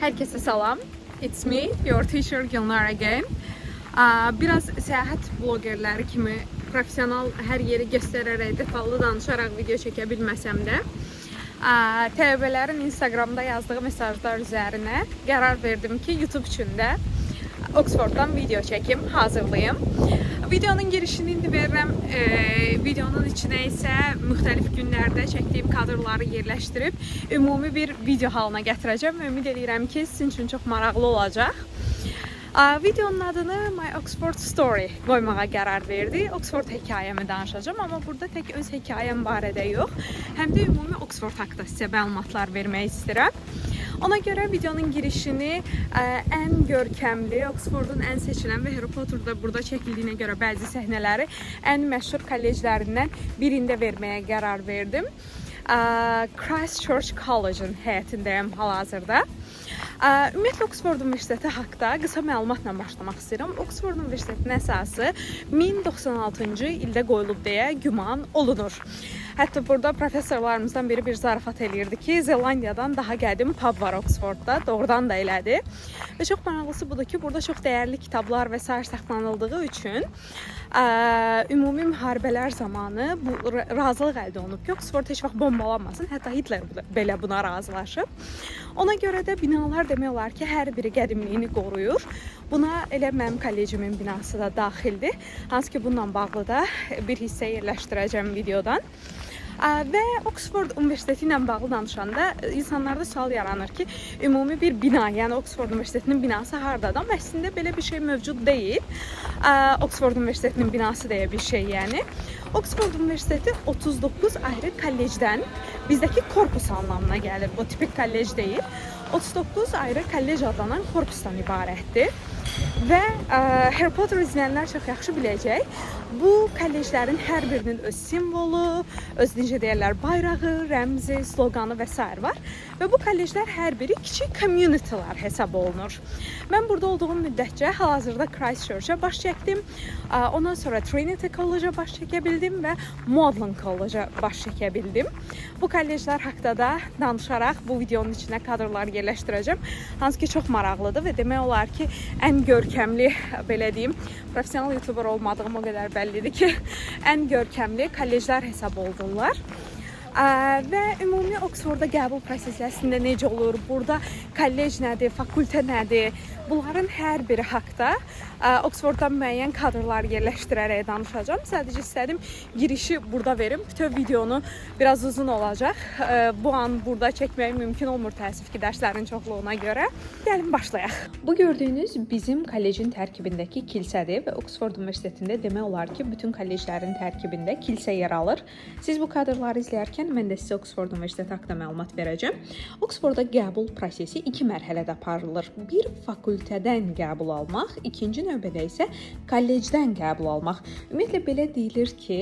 Herkese salam. It's me, your teacher Gülnar again. Biraz səyahət blogerləri kimi profesional hər yeri göstərərək, detallı danışaraq video çəkə bilməsəm də, tələbələrin Instagramda yazdığı mesajlar üzərinə qərar verdim ki, YouTube üçün də Oxforddan video çəkim, hazırlayım. Videonun girişini indi verirəm. Videonun içinə isə müxtəlif günlərdə çəkdiyim kadrları yerləşdirib ümumi bir video halına gətirəcəm və ümid edirəm ki, sizin üçün çox maraqlı olacaq. Videonun adını My Oxford Story qoymağa qərar verdi. Oxford hekayəmi danışacağım, amma burada tək öz hekayəm barədə yox, həm də ümumi Oxford haqqında sizə məlumatlar vermək istəyirəm. Ona görə videonun girişini ən görkəmli, Oxfordun ən seçilən və Harry Potter'da burada çəkildiyinə görə bəzi səhnələri ən məşhur kolleclərindən birində verməyə qərar verdim. Christ Church College'ın həyətindəyəm hal-hazırda. Ümumiyyətlə Oxford Universiteti haqqında qısa məlumatla başlamaq istəyirəm. Oxford Universitetinin əsası 1096-cı ildə qoyulub deyə güman olunur. Hətta burada professorlarımızdan biri bir zarafat eləyirdi ki, Zelandiyadan daha qədim pub var Oxfordda, doğrudan da elədi. Və çox maraqlısı budur ki, burada çox dəyərli kitablar və sair saxlanıldığı üçün ümumi müharibələr zamanı bu razılıq əldə olunub ki, Oxford heç vaxt bombalanmasın. Hətta Hitler belə buna razılaşıb. Ona görə də binalar demək olar ki, hər biri qədimliyini qoruyur. Buna elə mənim kollecimin binası da daxildir. Hansı ki, bununla bağlı da bir hissə yerləşdirəcəm videodan. Və Oxford Universiteti ilə bağlı danışanda insanlarda sual yaranır ki, ümumi bir bina, yəni Oxford Universitetinin binası hardadır? Amma əslində belə bir şey mövcud deyil. Oxford Universitetinin binası deyə bir şey, yəni. Oxford Universiteti 39 ayrı kollecdən, bizdəki korpus anlamına gəlir, bu tipik kollec deyil. 39 ayrı kollec adlanan korpusdan ibarətdir. Və Harry Potter izləyənlər çox yaxşı biləcək. Bu kolleclərin hər birinin öz simvolu, öz necə deyirlər, bayrağı, rəmzi, sloqanı və s. var. Və bu kolleclər hər biri kiçik community'lar hesab olunur. Mən burada olduğum müddətcə hal-hazırda Christ Church-a baş çəkdim. Ondan sonra Trinity College-a baş çəkə bildim və Magdalen College-a baş çəkə bildim. Bu kolleclər haqqında da danışaraq bu videonun içinə kadrlar yerləşdirəcəm. Hansı ki, çox maraqlıdır və demək olar ki, ən görkəmli, belə deyim, profesional YouTuber olmadığım o qədər bəllidir ki, ən görkəmli kolleclər hesab olunurlar. Və ümumi Oxfordda qəbul prosesi əslində necə olur, burada kollec nədir, fakültə nədir, bunların hər biri haqda Oxforddan müəyyən kadrlar yerləşdirərək danışacağım. Sadəcə istədim girişi burada verim. Bütün videonu biraz uzun olacaq. Bu an burada çəkməyi mümkün olmur təəssüf ki, dərslərin çoxluğuna görə. Gəlin başlayaq. Bu gördüyünüz bizim kollecin tərkibindəki kilsədir və Oxford Universitetində demək olar ki, bütün kolleclərin tərkibində kilsə yer alır. Siz bu kadrları izləyərkən mən də sizə Oxford Universiteti haqqında məlumat verəcəm. Oxfordda qəbul prosesi 2 mərhələdə aparılır. Bir fakültədən qəbul almaq, ikinci növbədə isə kollecdən qəbul almaq. Ümumiyyətlə belə deyilir ki,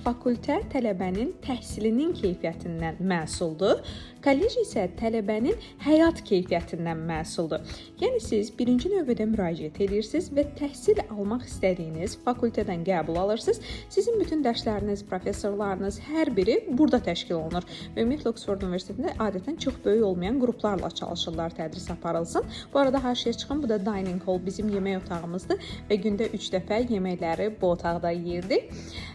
fakültə tələbənin təhsilinin keyfiyyətindən məsuldur, kollec isə tələbənin həyat keyfiyyətindən məsuldur. Yəni siz birinci növbədə müraciət edirsiniz və təhsil almaq istədiyiniz fakültədən qəbul alırsınız. Sizin bütün dərsləriniz, professorlarınız hər biri burada təşkil olunur. Və ümumiyyətlə Oxford Universitetində adətən çox böyük olmayan qruplarla çalışırlar tədris aparılsın. Bu arada haşiyə çıxın, bu da dining hall, bizim yemək otağımızdır və gündə 3 dəfə yeməkləri bu otaqda yeyirdik.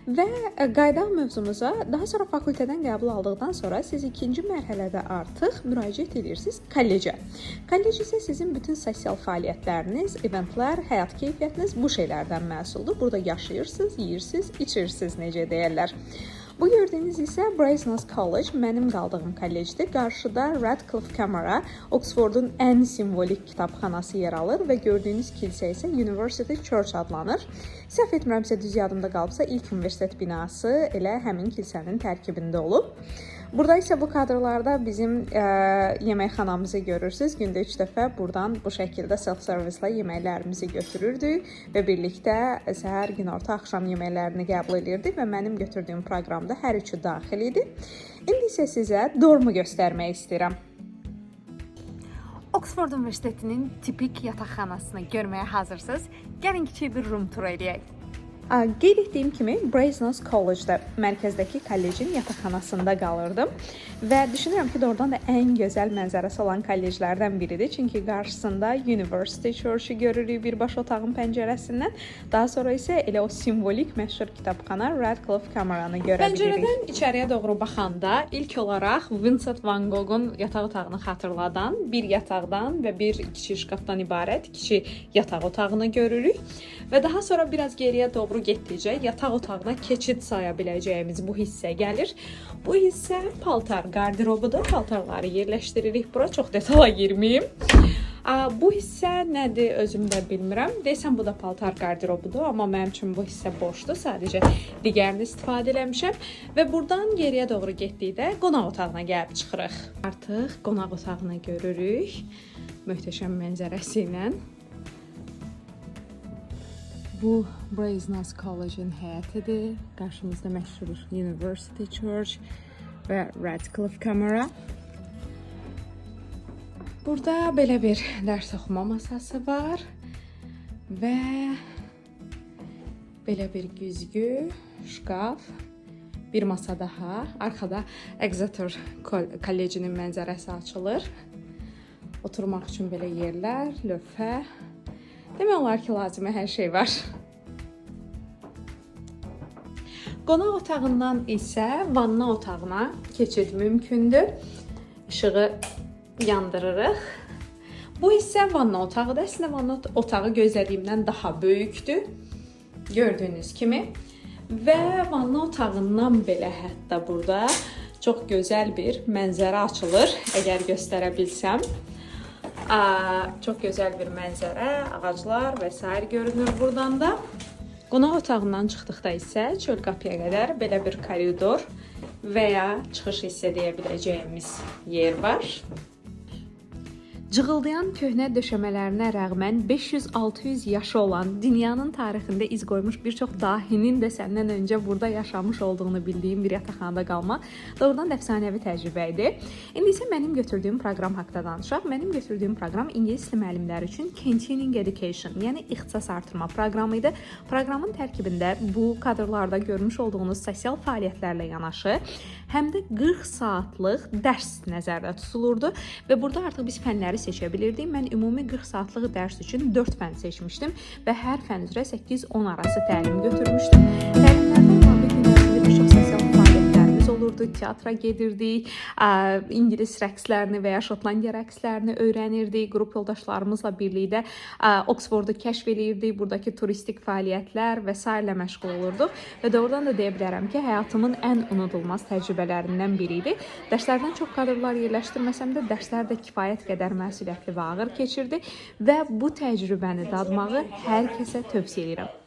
Və qayıdaq mövzumuza, daha sonra fakültədən qəbul aldıqdan sonra siz ikinci mərhələdə artıq müraciət edirsiniz kollecə. Kollec isə sizin bütün sosial fəaliyyətləriniz, eventlər, həyat keyfiyyətiniz bu şeylərdən məsuldur. Burada yaşayırsınız, yeyirsiniz, içirsiniz, necə deyirlər. Bu gördüyünüz isə Brasenose College, mənim qaldığım kollecdir. Qarşıda Radcliffe Camera, Oxfordun ən simvolik kitabxanası yer alır və gördüyünüz kilsə isə University Church adlanır. Səhv etmirəmsə, düz yadımda qalıbsa, ilk universitet binası elə həmin kilsənin tərkibində olub. Burada isə bu kadrlarda bizim yeməkxanamızı görürsünüz. Gündə 3 dəfə buradan bu şəkildə self-service-la yeməklərimizi götürürdük və birlikdə səhər, günorta, axşam yeməklərini qəbul edirdik və mənim götürdüyüm proqramda hər üçü daxil idi. İndi isə sizə dormu göstərmək istəyirəm. Oxford Universitetinin tipik yataqxanasını görməyə hazırsınız. Gəlin kiçik bir room tour eləyək. Qeyd etdiyim kimi Brasenose College-da, mərkəzdəki kollecin yataqxanasında qalırdım və düşünürəm ki, doğrudan da ən gözəl mənzərəsi olan kolleclərdən biridir. Çünki qarşısında University Church-ı görürük birbaşa otağın pəncərəsindən. Daha sonra isə elə o simvolik məşhur kitabxana Radcliffe Cameranı görə bilirik. Pəncərədən içəriyə doğru baxanda ilk olaraq Vincent van Gogh'un yataq otağını xatırladan bir yataqdan və bir kiçik şkafdan ibarət kiçik yataq otağını görürük. Və daha sonra biraz geriyə doğru getdikcə yataq otağına keçid saya biləcəyimiz bu hissə gəlir. Bu hissə paltar qarderobudur. Paltarları yerləşdiririk bura. Çox detala girməyim. Bu hissə nədir özüm də bilmirəm. Deyəsən bu da paltar qarderobudur, amma mənim üçün bu hissə boşdur. Sadəcə digərini istifadə eləmişəm və buradan geriyə doğru getdikdə qonaq otağına gəlib çıxırıq. Artıq qonaq otağını görürük. Möhtəşəm mənzərəsi ilə. Bu Brasenose College-in həyətidir. Qarşımızda məşhur University Church və Radcliffe Camera. Burada belə bir dərs oxuma masası var və belə bir güzgü, şkaf, bir masa daha. Arxada Exeter Kollecinin mənzərəsi açılır. Oturmaq üçün belə yerlər, lövhə. Demək olar ki, lazımi hər şey var. Qonaq otağından isə vanna otağına keçid mümkündür. İşığı yandırırıq. Bu hissə vanna otağıdır. Əslində vanna otağı gözlədiyimdən daha böyükdür. Gördüyünüz kimi. Və vanna otağından belə hətta burada çox gözəl bir mənzərə açılır. Əgər göstərə bilsəm. Çox gözəl bir mənzərə, ağaclar və s. görünür buradan da. Qonaq otağından çıxdıqda isə çöl qapıya qədər belə bir koridor və ya çıxış hissə deyə biləcəyimiz yer var. Cığıldayan köhnə döşəmələrinə rəğmən 500-600 yaşı olan, dünyanın tarixində iz qoymuş bir çox dahinin də səndən öncə burada yaşamış olduğunu bildiyim bir yataqxanada qalmaq doğrudan da əfsanəvi təcrübə idi. İndi isə mənim götürdüyüm proqram haqqında danışaq. Mənim götürdüyüm proqram ingilis dili müəllimləri üçün Continuing Education, yəni ixtisas artırma proqramı idi. Proqramın tərkibində bu kadrlarda görmüş olduğunuz sosial fəaliyyətlərlə yanaşı, həm də 40 saatlıq dərs nəzərdə tutulurdu və burada artıq biz fənləri seçə bilirdik. Mən ümumi 40 saatlıq dərs üçün 4 fən seçmişdim və hər fən üzrə 8-10 arası təlim götürmüşdüm. Təlimlərdə olan günlərində bir çox sosial fəaliyyətlərimiz olurdu. Teatra gedirdik, İngilis rəqslərini və ya Şotlandiya rəqslərini öyrənirdik. Qrup yoldaşlarımızla birlikdə Oxfordu kəşf eləyirdik. Buradakı turistik fəaliyyətlər və s. ilə məşğul olurduq və doğrudan da deyə bilərəm ki, həyatımın ən unudulmaz təcrübələrindən biri idi. Dərslərdən çox kadrlar yerləşdirməsəm də dərslər də kifayət qədər məsuliyyətli və ağır keçirdi və bu təcrübəni dadmağı hər kəsə tövsiyə edirəm.